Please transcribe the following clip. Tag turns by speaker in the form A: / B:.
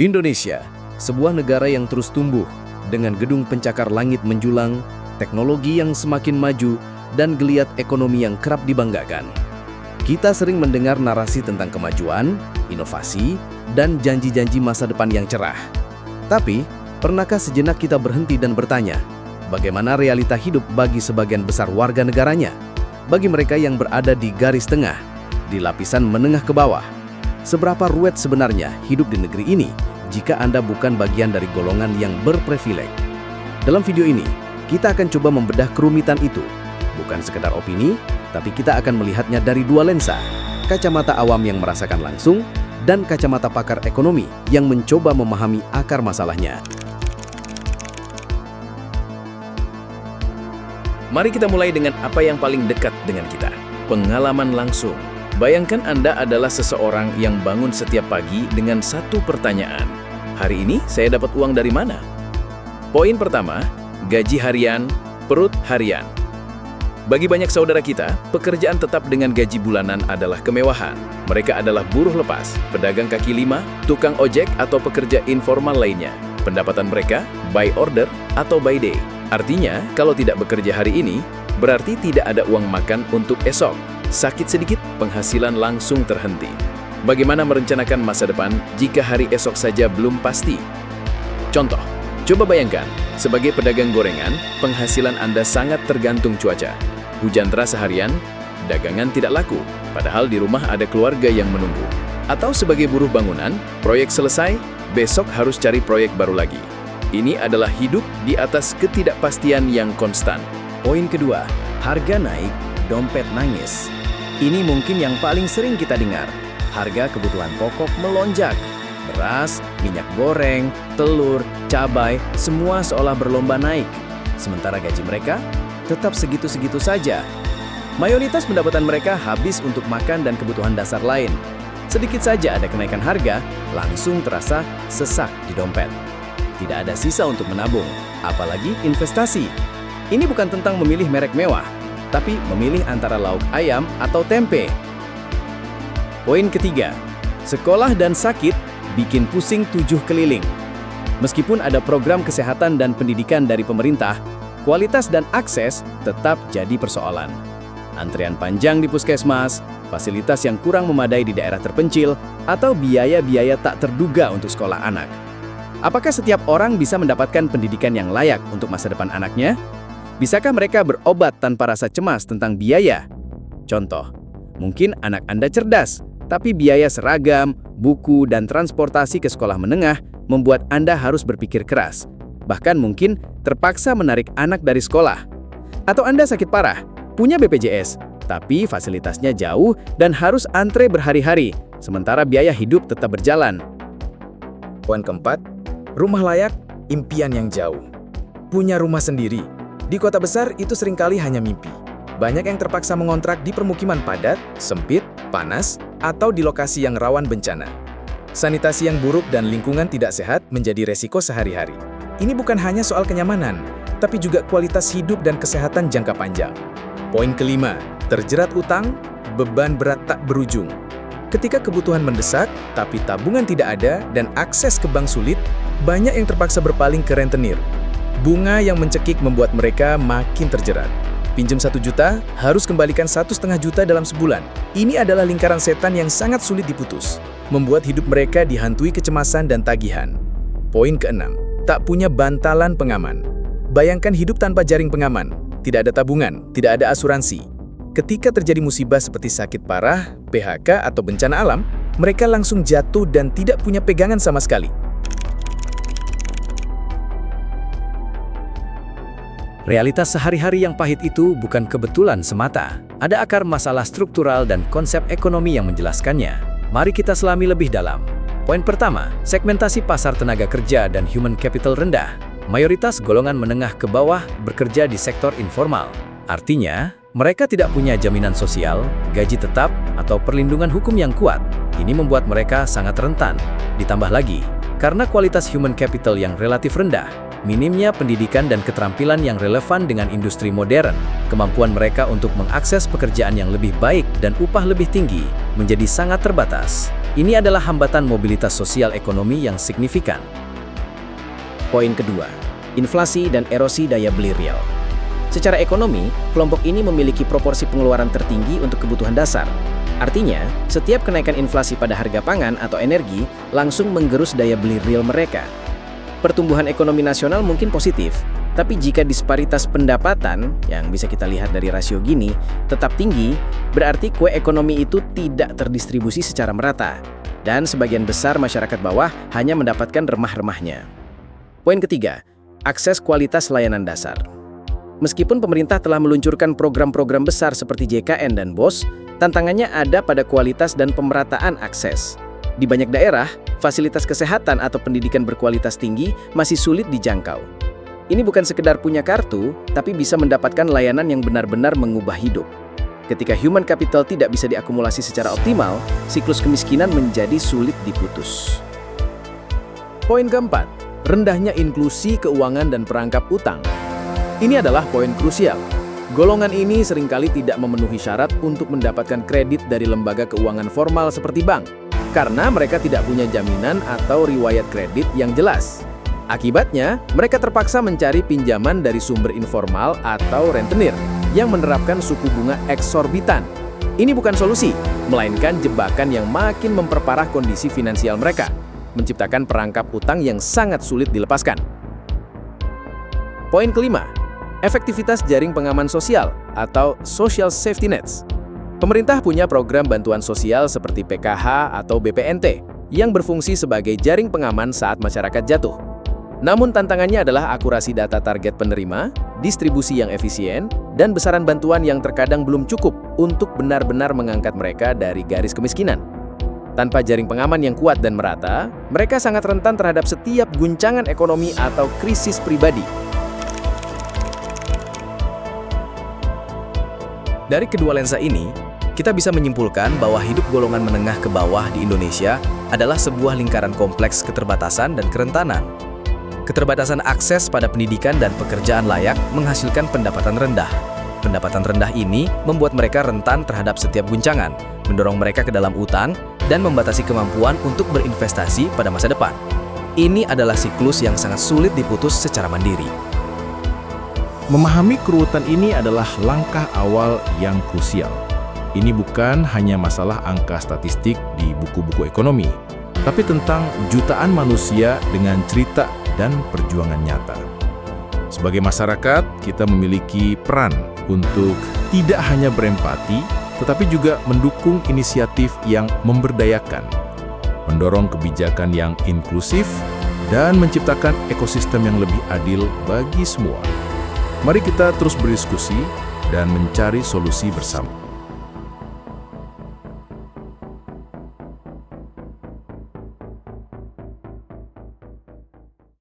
A: Indonesia, sebuah negara yang terus tumbuh dengan gedung pencakar langit menjulang, teknologi yang semakin maju, dan geliat ekonomi yang kerap dibanggakan. Kita sering mendengar narasi tentang kemajuan, inovasi, dan janji-janji masa depan yang cerah. Tapi, pernahkah sejenak kita berhenti dan bertanya, bagaimana realita hidup bagi sebagian besar warga negaranya? Bagi mereka yang berada di garis tengah, di lapisan menengah ke bawah, seberapa ruwet sebenarnya hidup di negeri ini jika Anda bukan bagian dari golongan yang berprivilege? Dalam video ini, kita akan coba membedah kerumitan itu. Bukan sekedar opini, tapi kita akan melihatnya dari dua lensa. Kacamata awam yang merasakan langsung, dan kacamata pakar ekonomi yang mencoba memahami akar masalahnya.
B: Mari kita mulai dengan apa yang paling dekat dengan kita, pengalaman langsung. Bayangkan Anda adalah seseorang yang bangun setiap pagi dengan satu pertanyaan. Hari ini saya dapat uang dari mana? Poin pertama, gaji harian, perut harian. Bagi banyak saudara kita, pekerjaan tetap dengan gaji bulanan adalah kemewahan. Mereka adalah buruh lepas, pedagang kaki lima, tukang ojek, atau pekerja informal lainnya. Pendapatan mereka by order atau by day. Artinya, kalau tidak bekerja hari ini, berarti tidak ada uang makan untuk esok. Sakit sedikit, penghasilan langsung terhenti. Bagaimana merencanakan masa depan jika hari esok saja belum pasti? Contoh, coba bayangkan, sebagai pedagang gorengan, penghasilan Anda sangat tergantung cuaca. Hujan deras seharian, dagangan tidak laku, padahal di rumah ada keluarga yang menunggu. Atau sebagai buruh bangunan, proyek selesai, besok harus cari proyek baru lagi. Ini adalah hidup di atas ketidakpastian yang konstan.
A: Poin kedua, harga naik, dompet nangis. Ini mungkin yang paling sering kita dengar. Harga kebutuhan pokok melonjak. Beras, minyak goreng, telur, cabai, semua seolah berlomba naik. Sementara gaji mereka tetap segitu-segitu saja. Mayoritas pendapatan mereka habis untuk makan dan kebutuhan dasar lain. Sedikit saja ada kenaikan harga, langsung terasa sesak di dompet. Tidak ada sisa untuk menabung, apalagi investasi. Ini bukan tentang memilih merek mewah, tapi memilih antara lauk ayam atau tempe. Poin ketiga, sekolah dan sakit bikin pusing 7 keliling. Meskipun ada program kesehatan dan pendidikan dari pemerintah, kualitas dan akses tetap jadi persoalan. Antrian panjang di puskesmas, fasilitas yang kurang memadai di daerah terpencil, atau biaya-biaya tak terduga untuk sekolah anak. Apakah setiap orang bisa mendapatkan pendidikan yang layak untuk masa depan anaknya? Bisakah mereka berobat tanpa rasa cemas tentang biaya? Contoh, mungkin anak Anda cerdas, tapi biaya seragam, buku, dan transportasi ke sekolah menengah membuat Anda harus berpikir keras. Bahkan mungkin terpaksa menarik anak dari sekolah. Atau Anda sakit parah, punya BPJS, tapi fasilitasnya jauh dan harus antre berhari-hari, sementara biaya hidup tetap berjalan.
C: Poin keempat, rumah layak, impian yang jauh. Punya rumah sendiri. Di kota besar itu seringkali hanya mimpi. Banyak yang terpaksa mengontrak di permukiman padat, sempit, panas, atau di lokasi yang rawan bencana. Sanitasi yang buruk dan lingkungan tidak sehat menjadi resiko sehari-hari. Ini bukan hanya soal kenyamanan, tapi juga kualitas hidup dan kesehatan jangka panjang. Poin kelima, terjerat utang, beban berat tak berujung. Ketika kebutuhan mendesak, tapi tabungan tidak ada dan akses ke bank sulit, banyak yang terpaksa berpaling ke rentenir. Bunga yang mencekik membuat mereka makin terjerat. Pinjam 1 juta, harus kembalikan 1,5 juta dalam sebulan. Ini adalah lingkaran setan yang sangat sulit diputus, membuat hidup mereka dihantui kecemasan dan tagihan. Poin keenam, tak punya bantalan pengaman. Bayangkan hidup tanpa jaring pengaman, tidak ada tabungan, tidak ada asuransi. Ketika terjadi musibah seperti sakit parah, PHK, atau bencana alam, mereka langsung jatuh dan tidak punya pegangan sama sekali.
A: Realitas sehari-hari yang pahit itu bukan kebetulan semata. Ada akar masalah struktural dan konsep ekonomi yang menjelaskannya. Mari kita selami lebih dalam. Poin pertama, segmentasi pasar tenaga kerja dan human capital rendah. Mayoritas golongan menengah ke bawah bekerja di sektor informal. Artinya, mereka tidak punya jaminan sosial, gaji tetap, atau perlindungan hukum yang kuat. Ini membuat mereka sangat rentan. Ditambah lagi, karena kualitas human capital yang relatif rendah, minimnya pendidikan dan keterampilan yang relevan dengan industri modern, kemampuan mereka untuk mengakses pekerjaan yang lebih baik dan upah lebih tinggi menjadi sangat terbatas. Ini adalah hambatan mobilitas sosial ekonomi yang signifikan. Poin kedua, inflasi dan erosi daya beli real. Secara ekonomi, kelompok ini memiliki proporsi pengeluaran tertinggi untuk kebutuhan dasar. Artinya, setiap kenaikan inflasi pada harga pangan atau energi langsung menggerus daya beli real mereka. Pertumbuhan ekonomi nasional mungkin positif, tapi jika disparitas pendapatan, yang bisa kita lihat dari rasio Gini, tetap tinggi, berarti kue ekonomi itu tidak terdistribusi secara merata, dan sebagian besar masyarakat bawah hanya mendapatkan remah-remahnya. Poin ketiga, akses kualitas layanan dasar. Meskipun pemerintah telah meluncurkan program-program besar seperti JKN dan BOS, tantangannya ada pada kualitas dan pemerataan akses. Di banyak daerah, fasilitas kesehatan atau pendidikan berkualitas tinggi masih sulit dijangkau. Ini bukan sekedar punya kartu, tapi bisa mendapatkan layanan yang benar-benar mengubah hidup. Ketika human capital tidak bisa diakumulasi secara optimal, siklus kemiskinan menjadi sulit diputus.
B: Poin keempat, rendahnya inklusi keuangan dan perangkap utang. Ini adalah poin krusial. Golongan ini seringkali tidak memenuhi syarat untuk mendapatkan kredit dari lembaga keuangan formal seperti bank, karena mereka tidak punya jaminan atau riwayat kredit yang jelas. Akibatnya, mereka terpaksa mencari pinjaman dari sumber informal atau rentenir yang menerapkan suku bunga eksorbitan. Ini bukan solusi, melainkan jebakan yang makin memperparah kondisi finansial mereka, menciptakan perangkap utang yang sangat sulit dilepaskan. Poin kelima, efektivitas jaring pengaman sosial atau social safety nets. Pemerintah punya program bantuan sosial seperti PKH atau BPNT yang berfungsi sebagai jaring pengaman saat masyarakat jatuh. Namun tantangannya adalah akurasi data target penerima, distribusi yang efisien, dan besaran bantuan yang terkadang belum cukup untuk benar-benar mengangkat mereka dari garis kemiskinan. Tanpa jaring pengaman yang kuat dan merata, mereka sangat rentan terhadap setiap guncangan ekonomi atau krisis pribadi.
A: Dari kedua lensa ini, kita bisa menyimpulkan bahwa hidup golongan menengah ke bawah di Indonesia adalah sebuah lingkaran kompleks keterbatasan dan kerentanan. Keterbatasan akses pada pendidikan dan pekerjaan layak menghasilkan pendapatan rendah. Pendapatan rendah ini membuat mereka rentan terhadap setiap guncangan, mendorong mereka ke dalam utang, dan membatasi kemampuan untuk berinvestasi pada masa depan. Ini adalah siklus yang sangat sulit diputus secara mandiri.
D: Memahami keruwetan ini adalah langkah awal yang krusial. Ini bukan hanya masalah angka statistik di buku-buku ekonomi, tapi tentang jutaan manusia dengan cerita dan perjuangan nyata. Sebagai masyarakat, kita memiliki peran untuk tidak hanya berempati, tetapi juga mendukung inisiatif yang memberdayakan, mendorong kebijakan yang inklusif, dan menciptakan ekosistem yang lebih adil bagi semua. Mari kita terus berdiskusi dan mencari solusi bersama.